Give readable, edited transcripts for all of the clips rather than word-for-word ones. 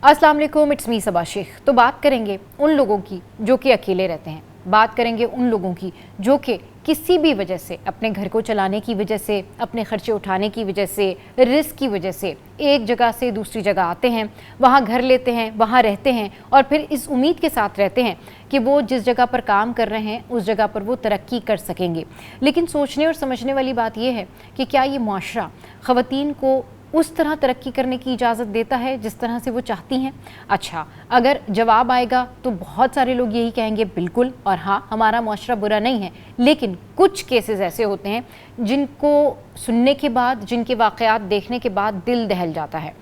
अस्सलाम वालेकुम, it's me सबा शेख। तो बात करेंगे उन लोगों की जो कि अकेले रहते हैं, बात करेंगे उन लोगों की जो कि किसी भी वजह से, अपने घर को चलाने की वजह से, अपने खर्चे उठाने की वजह से, रिस्क की वजह से एक जगह से दूसरी जगह आते हैं, वहाँ घर लेते हैं, वहाँ रहते हैं और फिर इस उम्मीद के साथ रहते हैं कि वो जिस जगह पर काम कर रहे हैं उस जगह पर वो तरक्की कर सकेंगे। लेकिन सोचने और समझने वाली बात ये है कि क्या ये मुआशरा ख़वातीन को उस तरह तरक्की करने की इजाज़त देता है जिस तरह से वो चाहती हैं? अच्छा, अगर जवाब आएगा तो बहुत सारे लोग यही कहेंगे बिल्कुल, और हाँ, हमारा मुआशरा बुरा नहीं है। लेकिन कुछ केसेस ऐसे होते हैं जिनको सुनने के बाद, जिनके वाक़यात देखने के बाद दिल दहल जाता है।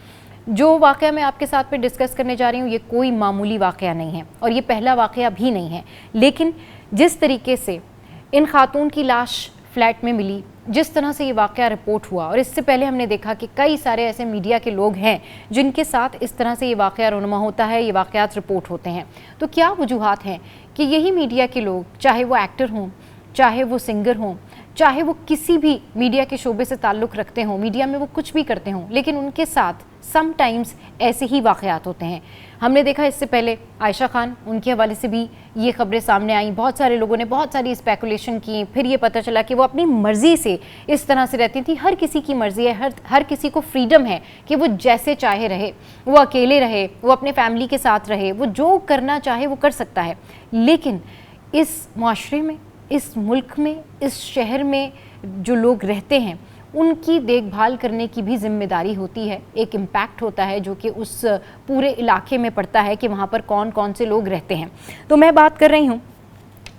जो वाक़या मैं आपके साथ में डिस्कस करने जा रही हूँ ये कोई मामूली वाक़या नहीं है और ये पहला वाक़या भी नहीं है। लेकिन जिस तरीके से इन खातून की लाश फ्लैट में मिली, जिस तरह से ये वाक़या रिपोर्ट हुआ, और इससे पहले हमने देखा कि कई सारे ऐसे मीडिया के लोग हैं जिनके साथ इस तरह से ये वाक़या रोनुमा होता है, ये वाक़यात रिपोर्ट होते हैं। तो क्या वजूहात हैं कि यही मीडिया के लोग, चाहे वो एक्टर हों, चाहे वो सिंगर हों, चाहे वो किसी भी मीडिया के शोबे से ताल्लुक़ रखते हों, मीडिया में वो कुछ भी करते हों, लेकिन उनके साथ समटाइम्स ऐसे ही वाक़यात होते हैं। हमने देखा इससे पहले आयशा खान, उनके हवाले से भी ये खबरें सामने आई, बहुत सारे लोगों ने बहुत सारी स्पेकुलेशन की, फिर ये पता चला कि वो अपनी मर्ज़ी से इस तरह से रहती थी। हर किसी की मर्ज़ी है, हर किसी को फ्रीडम है कि वो जैसे चाहे रहे, वो अकेले रहे, वो अपने फैमिली के साथ रहे, वो जो करना चाहे वो कर सकता है। लेकिन इस माशरे में, इस मुल्क में, इस शहर में जो लोग रहते हैं उनकी देखभाल करने की भी ज़िम्मेदारी होती है। एक इम्पैक्ट होता है जो कि उस पूरे इलाके में पड़ता है कि वहाँ पर कौन कौन से लोग रहते हैं। तो मैं बात कर रही हूँ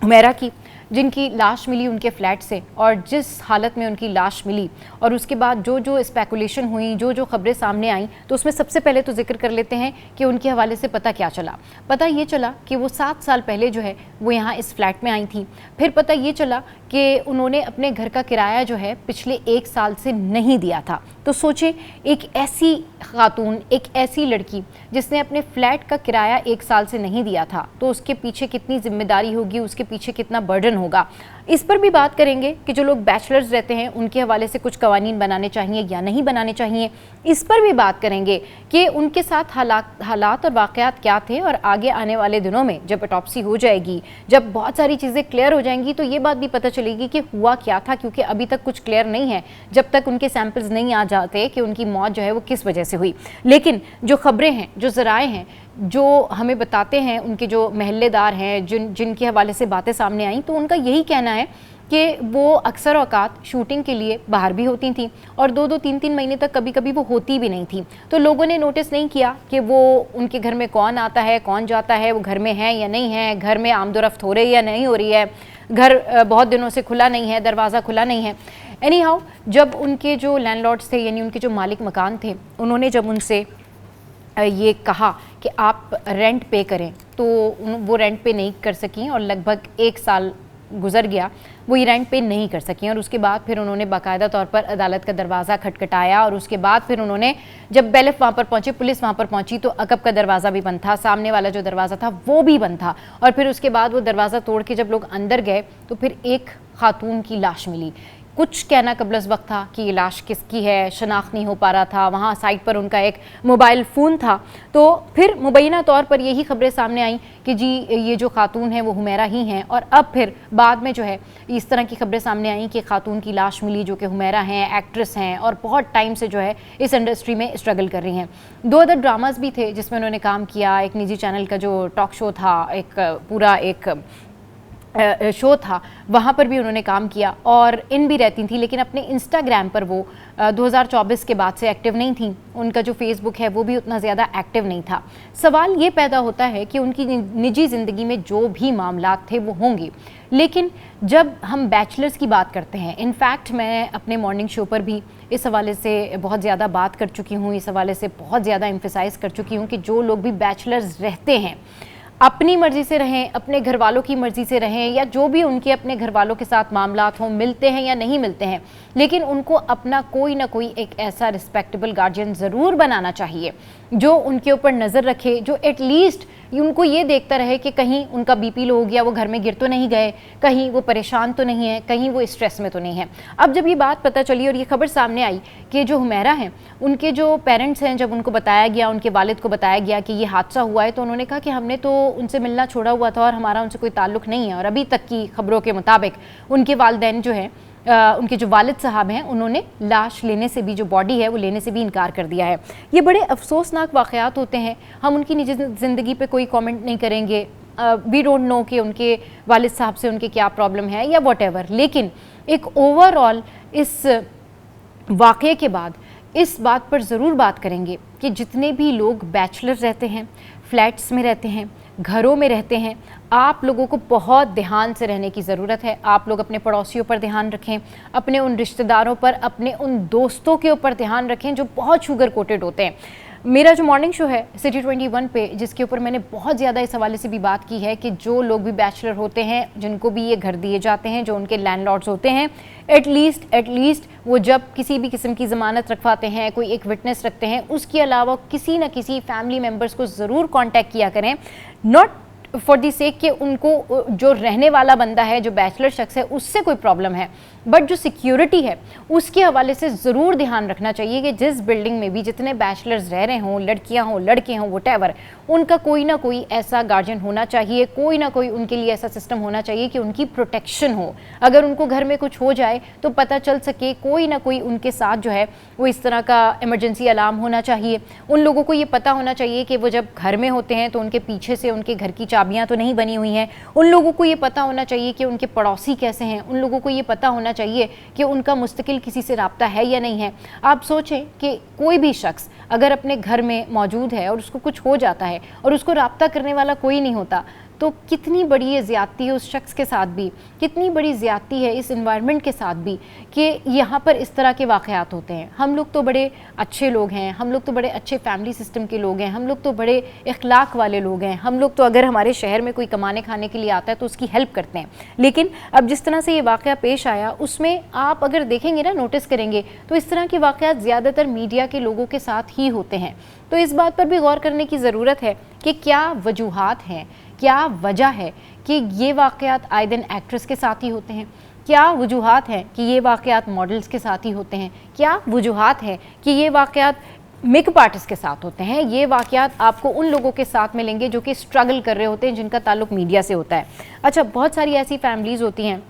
हुमैरा की, जिनकी लाश मिली उनके फ्लैट से, और जिस हालत में उनकी लाश मिली और उसके बाद जो जो स्पेकुलेशन हुई, जो जो खबरें सामने आई, तो उसमें सबसे पहले तो जिक्र कर लेते हैं कि उनके हवाले से पता क्या चला। पता ये चला कि वो 7 साल पहले जो है वो यहाँ इस फ्लैट में आई थी। फिर पता ये चला कि उन्होंने अपने घर का किराया जो है पिछले 1 साल से नहीं दिया था। तो सोचें, एक ऐसी खातून, एक ऐसी लड़की जिसने अपने फ्लैट का किराया 1 साल से नहीं दिया था, तो उसके पीछे कितनी जिम्मेदारी होगी, उसके पीछे कितना बर्डन होगा। इस पर भी बात करेंगे कि जो लोग बैचलर्स रहते हैं उनके हवाले से कुछ कवानीन बनाने चाहिए या नहीं बनाने चाहिए। इस पर भी बात करेंगे कि उनके साथ हालात और वाक़यात क्या थे, और आगे आने वाले दिनों में जब ऑटोप्सी हो जाएगी, जब बहुत सारी चीज़ें क्लियर हो जाएंगी, तो ये बात भी पता चलेगी कि हुआ क्या था, क्योंकि अभी तक कुछ क्लियर नहीं है जब तक उनके सैंपल्स नहीं आ जाते कि उनकी मौत जो है वो किस वजह से हुई। लेकिन जो खबरें हैं, जो ज़राए हैं, जो हमें बताते हैं, उनके जो महल्लेदार हैं, जिनके हवाले से बातें सामने आई, तो उनका यही कहना है कि वो अक्सर औकात शूटिंग के लिए बाहर भी होती थी और 2-2, 3-3 महीने तक कभी कभी वो होती भी नहीं थी। तो लोगों ने नोटिस नहीं किया कि वो उनके घर में कौन आता है, कौन जाता है, वो घर में है या नहीं है, घर में आमदोरफ्त हो रही है या नहीं हो रही है, घर बहुत दिनों से खुला नहीं है, दरवाज़ा खुला नहीं है। एनी हाउ, जब उनके जो लैंडलॉर्ड्स थे, यानी उनके जो मालिक मकान थे, उन्होंने जब उनसे ये कहा कि आप रेंट पे करें, तो वो रेंट पे नहीं कर सकें और लगभग 1 साल गुजर गया, वो ये रेंट पे नहीं कर सकें। और उसके बाद फिर उन्होंने बाकायदा तौर पर अदालत का दरवाज़ा खटखटाया, और उसके बाद फिर उन्होंने, जब बैलेफ वहाँ पर पहुँचे, पुलिस वहाँ पर पहुँची, तो अकब का दरवाज़ा भी बंद था, सामने वाला जो दरवाज़ा था वो भी बंद था। और फिर उसके बाद वो दरवाज़ा तोड़ के जब लोग अंदर गए तो फिर एक खातून की लाश मिली। कुछ कहना कबल वक्त था कि ये लाश किसकी है, शनाख्त नहीं हो पा रहा था। वहाँ साइट पर उनका एक मोबाइल फ़ोन था, तो फिर मुबैना तौर पर यही खबरें सामने आई कि जी ये जो खातून है वो हुमैरा ही हैं। और अब फिर बाद में जो है इस तरह की खबरें सामने आई कि खातून की लाश मिली जो कि हुमैरा हैं, एक्ट्रेस हैं और बहुत टाइम से जो है इस इंडस्ट्री में स्ट्रगल कर रही हैं। 2 अदर ड्रामास भी थे जिसमें उन्होंने काम किया, एक निजी चैनल का जो टॉक शो था, एक पूरा एक शो था, वहाँ पर भी उन्होंने काम किया और इन भी रहती थी। लेकिन अपने इंस्टाग्राम पर वो 2024 के बाद से एक्टिव नहीं थी, उनका जो फेसबुक है वो भी उतना ज़्यादा एक्टिव नहीं था। सवाल ये पैदा होता है कि उनकी निजी ज़िंदगी में जो भी मामलात थे वो होंगे, लेकिन जब हम बैचलर्स की बात करते हैं, इनफैक्ट मैं अपने मॉर्निंग शो पर भी इस हवाले से बहुत ज़्यादा बात कर चुकी हूँ, इस हवाले से बहुत ज़्यादा एम्फेसाइज़ कर चुकी हूँ कि जो लोग भी बैचलर्स रहते हैं अपनी मर्ज़ी से रहें, अपने घर वालों की मर्ज़ी से रहें, या जो भी उनके अपने घर वालों के साथ मामलात हों, मिलते हैं या नहीं मिलते हैं, लेकिन उनको अपना कोई ना कोई एक ऐसा रिस्पेक्टेबल गार्जियन ज़रूर बनाना चाहिए जो उनके ऊपर नज़र रखे, जो एटलीस्ट उनको ये देखता रहे कि कहीं उनका BP लो हो गया, वो घर में गिर तो नहीं गए, कहीं वो परेशान तो नहीं है, कहीं वो स्ट्रेस में तो नहीं है। अब जब ये बात पता चली और ये खबर सामने आई कि जो हुमैरा हैं उनके जो पेरेंट्स हैं, जब उनको बताया गया, उनके वालिद को बताया गया कि ये हादसा हुआ है, तो उन्होंने कहा कि हमने तो उनसे मिलना छोड़ा हुआ था और हमारा उनसे कोई ताल्लुक़ नहीं है, और अभी तक की खबरों के मुताबिक उनके वालिदैन जो हैं, उनके जो वालिद साहब हैं, उन्होंने लाश लेने से भी, जो बॉडी है वो लेने से भी इनकार कर दिया है। ये बड़े अफसोसनाक वाक़यात होते हैं। हम उनकी निजी ज़िंदगी पे कोई कमेंट नहीं करेंगे, वी डोंट नो कि उनके वालिद साहब से उनके क्या प्रॉब्लम है या व्हाटएवर, लेकिन एक ओवरऑल इस वाक़े के बाद इस बात पर ज़रूर बात करेंगे कि जितने भी लोग बैचलर रहते हैं, फ्लैट्स में रहते हैं, घरों में रहते हैं, आप लोगों को बहुत ध्यान से रहने की ज़रूरत है। आप लोग अपने पड़ोसियों पर ध्यान रखें, अपने उन रिश्तेदारों पर, अपने उन दोस्तों के ऊपर ध्यान रखें जो बहुत शुगर कोटेड होते हैं। मेरा जो मॉर्निंग शो है सिटी 21 पे, जिसके ऊपर मैंने बहुत ज़्यादा इस हवाले से भी बात की है कि जो लोग भी बैचलर होते हैं, जिनको भी ये घर दिए जाते हैं, जो उनके लैंडलॉर्ड्स होते हैं, एटलीस्ट वो जब किसी भी किस्म की ज़मानत रखवाते हैं, कोई एक विटनेस रखते हैं, उसके अलावा किसी न किसी फैमिली मेम्बर्स को ज़रूर कॉन्टैक्ट किया करें। नॉट फॉर दी सेक कि उनको जो रहने वाला बंदा है, जो बैचलर शख्स है, उससे कोई प्रॉब्लम है, बट जो सिक्योरिटी है उसके हवाले से ज़रूर ध्यान रखना चाहिए कि जिस बिल्डिंग में भी जितने बैचलर्स रह रहे हों, लड़कियां हों, लड़के हों, व्हाटएवर, उनका कोई ना कोई ऐसा गार्जियन होना चाहिए, कोई ना कोई उनके लिए ऐसा सिस्टम होना चाहिए कि उनकी प्रोटेक्शन हो। अगर उनको घर में कुछ हो जाए तो पता चल सके, कोई ना कोई उनके साथ जो है वो इस तरह का इमरजेंसी अलार्म होना चाहिए। उन लोगों को ये पता होना चाहिए कि वो जब घर में होते हैं तो उनके पीछे से उनके घर की चाबियाँ तो नहीं बनी हुई हैं। उन लोगों को ये पता होना चाहिए कि उनके पड़ोसी कैसे हैं। उन लोगों को ये पता होना चाहिए कि उनका मुस्तकिल किसी से राब्ता है या नहीं है। आप सोचें कि कोई भी शख्स अगर अपने घर में मौजूद है और उसको कुछ हो जाता है और उसको राब्ता करने वाला कोई नहीं होता, तो कितनी बड़ी ये ज़्यादती है उस शख्स के साथ भी, कितनी बड़ी ज़्यादती है इस एनवायरनमेंट के साथ भी कि यहाँ पर इस तरह के वाक़यात होते हैं। हम लोग तो बड़े अच्छे लोग हैं, हम लोग तो बड़े अच्छे फैमिली सिस्टम के लोग हैं, हम लोग तो बड़े इखलाक वाले लोग हैं, हम लोग तो अगर हमारे शहर में कोई कमाने खाने के लिए आता है तो उसकी हेल्प करते हैं। लेकिन अब जिस तरह से ये वाक़या पेश आया, उसमें आप अगर देखेंगे ना, नोटिस करेंगे, तो इस तरह के वाक़यात ज़्यादातर मीडिया के लोगों के साथ ही होते हैं। तो इस बात पर भी गौर करने की ज़रूरत है कि क्या वजूहात हैं, क्या वजह है कि ये वाक़यात आए दिन एक्ट्रेस के साथ ही होते हैं, क्या वजूहात हैं कि ये वाक़यात मॉडल्स के साथ ही होते हैं, क्या वजूहात हैं कि ये वाक़यात मेकअप आर्टिस्ट के साथ होते हैं। ये वाक़यात आपको उन लोगों के साथ मिलेंगे जो कि स्ट्रगल कर रहे होते हैं, जिनका ताल्लुक़ मीडिया से होता है। अच्छा, बहुत सारी ऐसी फैमिलीज़ होती हैं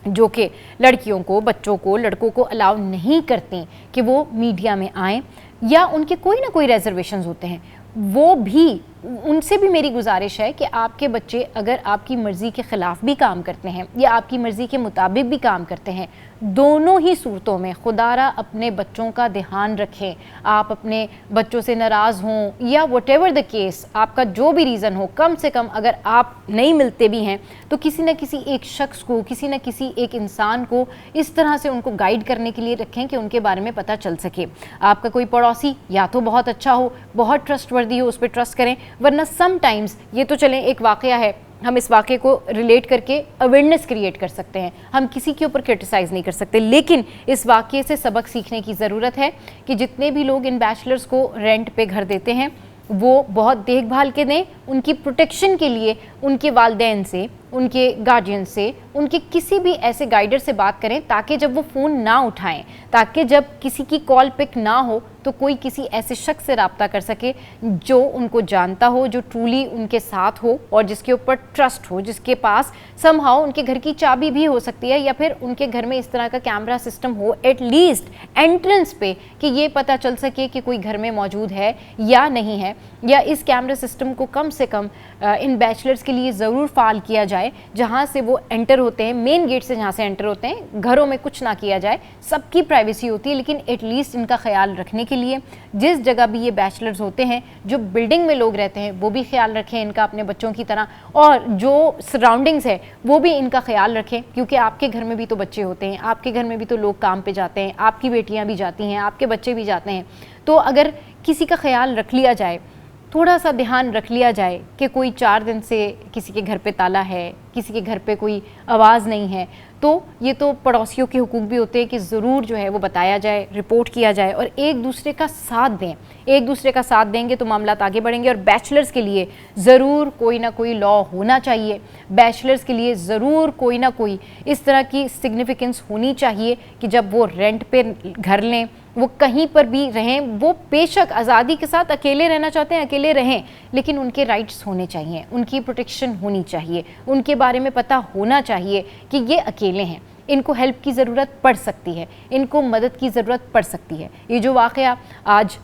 जो कि लड़कियों को, बच्चों को, लड़कों को अलाउ नहीं करती कि वो मीडिया में आएँ, या उनके कोई ना कोई रिजर्वेशंस होते हैं। वो भी, उनसे भी मेरी गुजारिश है कि आपके बच्चे अगर आपकी मर्ज़ी के ख़िलाफ़ भी काम करते हैं या आपकी मर्ज़ी के मुताबिक भी काम करते हैं, दोनों ही सूरतों में खुदारा अपने बच्चों का ध्यान रखें। आप अपने बच्चों से नाराज़ हों या व्हाटएवर द केस, आपका जो भी रीज़न हो, कम से कम अगर आप नहीं मिलते भी हैं तो किसी न किसी एक शख्स को, किसी न किसी एक इंसान को इस तरह से उनको गाइड करने के लिए रखें कि उनके बारे में पता चल सके। आपका कोई पड़ोसी या तो बहुत अच्छा हो, बहुत ट्रस्टवर्दी हो, उस पर ट्रस्ट करें, वरना समटाइम्स ये तो चलें एक वाक़या है, हम इस वाक़े को रिलेट करके अवेयरनेस क्रिएट कर सकते हैं, हम किसी के ऊपर क्रिटिसाइज़ नहीं कर सकते, लेकिन इस वाक़े से सबक सीखने की ज़रूरत है कि जितने भी लोग इन बैचलर्स को रेंट पे घर देते हैं वो बहुत देखभाल के दें, उनकी प्रोटेक्शन के लिए उनके वालिदैन से, उनके गार्जियन से, उनके किसी भी ऐसे गाइडर से बात करें ताकि जब वो फ़ोन ना उठाएं, ताकि जब किसी की कॉल पिक ना हो तो कोई किसी ऐसे शख्स से रब्ता कर सके जो उनको जानता हो, जो ट्रूली उनके साथ हो और जिसके ऊपर ट्रस्ट हो, जिसके पास समहाउ उनके घर की चाबी भी हो सकती है, या फिर उनके घर में इस तरह का कैमरा सिस्टम हो एटलीस्ट एंट्रेंस पे कि ये पता चल सके कि कोई घर में मौजूद है या नहीं है, या इस कैमरा सिस्टम को कम से कम इन बैचलर्स के लिए ज़रूर फ़ाल किया जाए जहाँ से वो एंटर होते हैं, मेन गेट से जहाँ से एंटर होते हैं। घरों में कुछ ना किया जाए, सबकी प्राइवेसी होती है, लेकिन एटलीस्ट इनका ख्याल रखने के लिए जिस जगह भी ये बैचलर्स होते हैं, जो बिल्डिंग में लोग रहते हैं, वो भी ख्याल रखें इनका अपने बच्चों की तरह, और जो सराउंडिंग्स है वो भी इनका ख्याल रखें, क्योंकि आपके घर में भी तो बच्चे होते हैं, आपके घर में भी तो लोग काम पे जाते हैं, आपकी बेटियाँ भी जाती हैं, आपके बच्चे भी जाते हैं। तो अगर किसी का ख्याल रख लिया जाए تھوڑا سا دھیان رکھ لیا جائے کہ کوئی 4 دن سے کسی کے گھر پہ تالا ہے، کسی کے گھر پہ کوئی آواز نہیں ہے، تو یہ تو پڑوسیوں کے حقوق بھی ہوتے ہیں کہ ضرور جو ہے وہ بتایا جائے، رپورٹ کیا جائے اور ایک دوسرے کا ساتھ دیں. ایک دوسرے کا ساتھ دیں گے تو معاملات آگے بڑھیں گے. اور بیچلرز کے لیے ضرور کوئی نہ کوئی لا ہونا چاہیے. بیچلرز کے لیے ضرور کوئی نہ کوئی اس طرح کی سگنیفیکنس ہونی چاہیے کہ جب وہ رینٹ پہ گھر لیں، وہ کہیں پر بھی رہیں، وہ بے شک آزادی کے ساتھ اکیلے رہنا چاہتے ہیں اکیلے رہیں، لیکن ان کے رائٹس ہونے چاہیے، ان کی پروٹیکشن ہونی چاہیے، ان کے بارے میں پتہ ہونا چاہیے کہ یہ اکیلے ہیں، ان کو ہیلپ کی ضرورت پڑ سکتی ہے، ان کو مدد کی ضرورت پڑ سکتی ہے. یہ جو واقعہ آج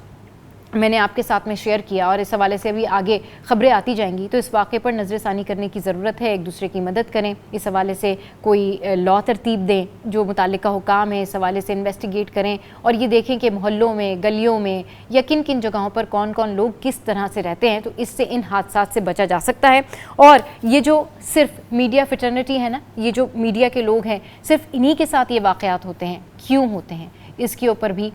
میں نے آپ کے ساتھ میں شیئر کیا اور اس حوالے سے ابھی آگے خبریں آتی جائیں گی، تو اس واقعے پر نظر ثانی کرنے کی ضرورت ہے. ایک دوسرے کی مدد کریں، اس حوالے سے کوئی لا ترتیب دیں، جو متعلقہ حکام ہیں اس حوالے سے انویسٹیگیٹ کریں اور یہ دیکھیں کہ محلوں میں، گلیوں میں یا کن کن جگہوں پر کون کون لوگ کس طرح سے رہتے ہیں، تو اس سے ان حادثات سے بچا جا سکتا ہے. اور یہ جو صرف میڈیا فٹرنیٹی ہے نا، یہ جو میڈیا کے لوگ ہیں، صرف انہی کے ساتھ یہ واقعات ہوتے ہیں، کیوں ہوتے ہیں، اس کے اوپر بھی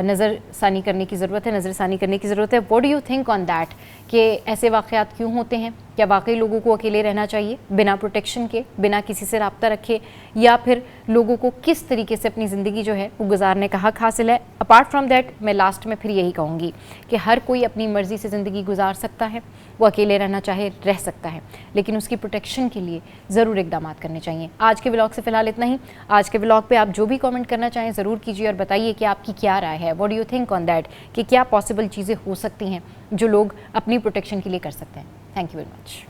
نظر ثانی کرنے کی ضرورت ہے، نظر ثانی کرنے کی ضرورت ہے. What do you think on that کہ ایسے واقعات کیوں ہوتے ہیں؟ کیا واقعی لوگوں کو اکیلے رہنا چاہیے بنا پروٹیکشن کے، بنا کسی سے رابطہ رکھے، یا پھر لوگوں کو کس طریقے سے اپنی زندگی جو ہے وہ گزارنے کا حق حاصل ہے؟ اپارٹ فرام دیٹ میں لاسٹ میں پھر یہی کہوں گی کہ ہر کوئی اپنی مرضی سے زندگی گزار سکتا ہے، وہ اکیلے رہنا چاہے رہ سکتا ہے، لیکن اس کی پروٹیکشن کے لیے ضرور اقدامات کرنے چاہیے. آج کے ولاگ سے فی الحال اتنا ہی. آج کے ولاگ پہ آپ جو بھی کامنٹ کرنا چاہیں ضرور کیجیے اور بتائیے کہ آپ کی کیا رائے ہے. What do you think on that کہ کیا پاسبل چیزیں ہو سکتی ہیں جو لوگ اپنی پروٹیکشن کے لیے کر سکتے ہیں. Thank you very much.